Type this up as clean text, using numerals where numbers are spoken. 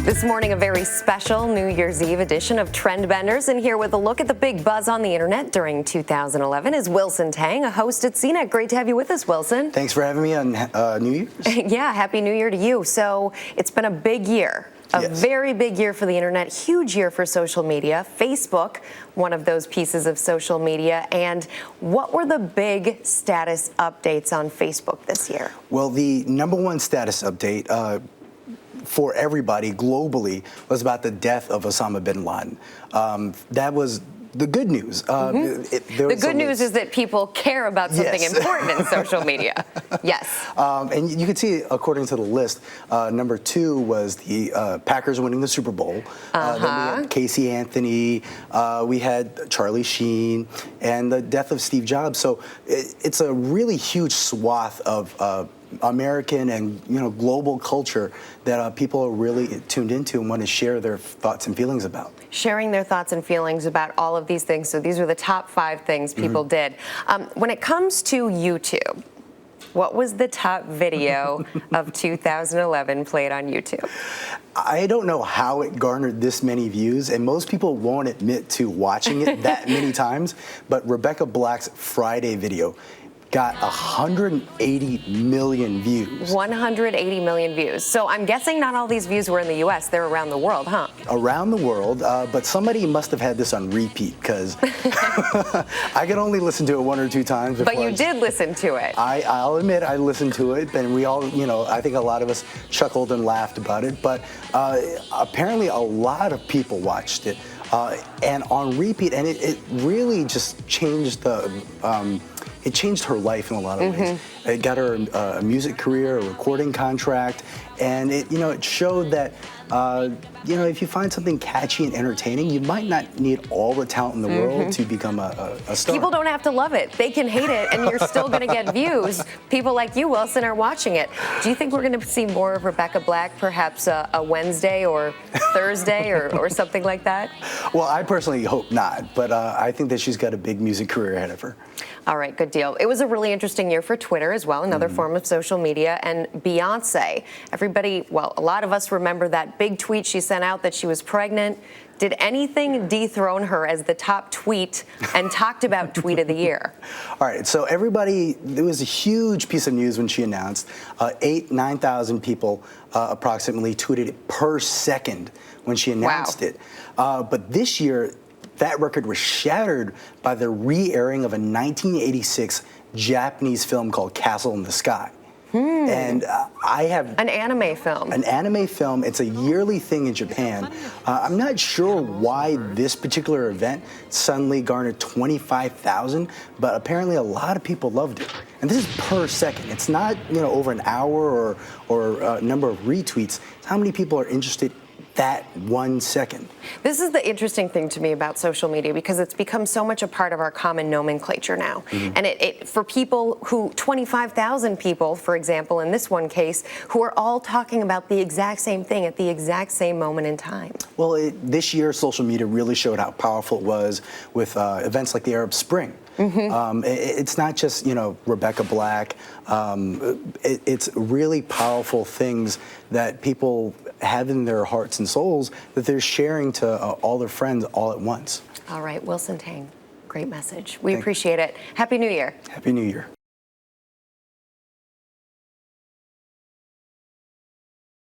This morning, a very special New Year's Eve edition of Trendbenders, and here with a look at the big buzz on the internet during 2011 is Wilson Tang, a host at CNET. Great to have you with us, Wilson. Thanks for having me on New Year's. Yeah, Happy New Year to you. So it's been a big year. Yes. Very big year for the internet, huge year for social media. Facebook, one of those pieces of social media. And what were the big status updates on Facebook this year? Well, the number one status update for everybody globally was about the death of Osama bin Laden. That was the good news. The good news is that people care about something important in social media. Yes. And you can see, according to the list, number two was the Packers winning the Super Bowl. Then we had Casey Anthony, we had Charlie Sheen, and the death of Steve Jobs. So it's a really huge swath of American and global culture that people are really tuned into and want to share their thoughts and feelings about. Sharing their thoughts and feelings about all of these things. So these are the top 5 things people did. When it comes to YouTube, what was the top video of 2011 played on YouTube? I don't know how it garnered this many views, and most people won't admit to watching it that many times, but Rebecca Black's Friday video got 180 million views. 180 million views. So I'm guessing not all these views were in the U.S. They're around the world, huh? Around the world, but somebody must have had this on repeat because I could only listen to it 1 or 2 times. But you did listen to it. I'll admit I listened to it, and we all, I think a lot of us chuckled and laughed about it, but apparently a lot of people watched it and on repeat, and it really just changed it changed her life in a lot of ways. It got her a music career, a recording contract, and it showed that if you find something catchy and entertaining, you might not need all the talent in the world to become a star. People don't have to love it. They can hate it, and you're still going to get views. People like you, Wilson, are watching it. Do you think we're going to see more of Rebecca Black, perhaps a Wednesday or Thursday or something like that? Well, I personally hope not, but I think that she's got a big music career ahead of her. All right, good deal. It was a really interesting year for Twitter as well, another form of social media, and Beyonce. Everybody, well, a lot of us remember that big tweet she sent out that she was pregnant. Did anything dethrone her as the top tweet and talked about tweet of the year? All right, so everybody, it was a huge piece of news when she announced. 9,000 people approximately tweeted it per second when she announced it. But this year, that record was shattered by the re-airing of a 1986 Japanese film called Castle in the Sky. And I have an anime film. An anime film. It's a yearly thing in Japan. I'm not sure why this particular event suddenly garnered 25,000, but apparently a lot of people loved it. And this is per second. It's not over an hour or a number of retweets. It's how many people are interested that 1 second. This is the interesting thing to me about social media because it's become so much a part of our common nomenclature now. And it for people who, 25,000 people, for example, in this one case, who are all talking about the exact same thing at the exact same moment in time. Well, this year, social media really showed how powerful it was with events like the Arab Spring. It's not just, Rebecca Black. It's really powerful things that people have in their hearts and souls that they're sharing to all their friends all at once. All right, Wilson Tang, great message. We appreciate it. Happy New Year. Happy New Year.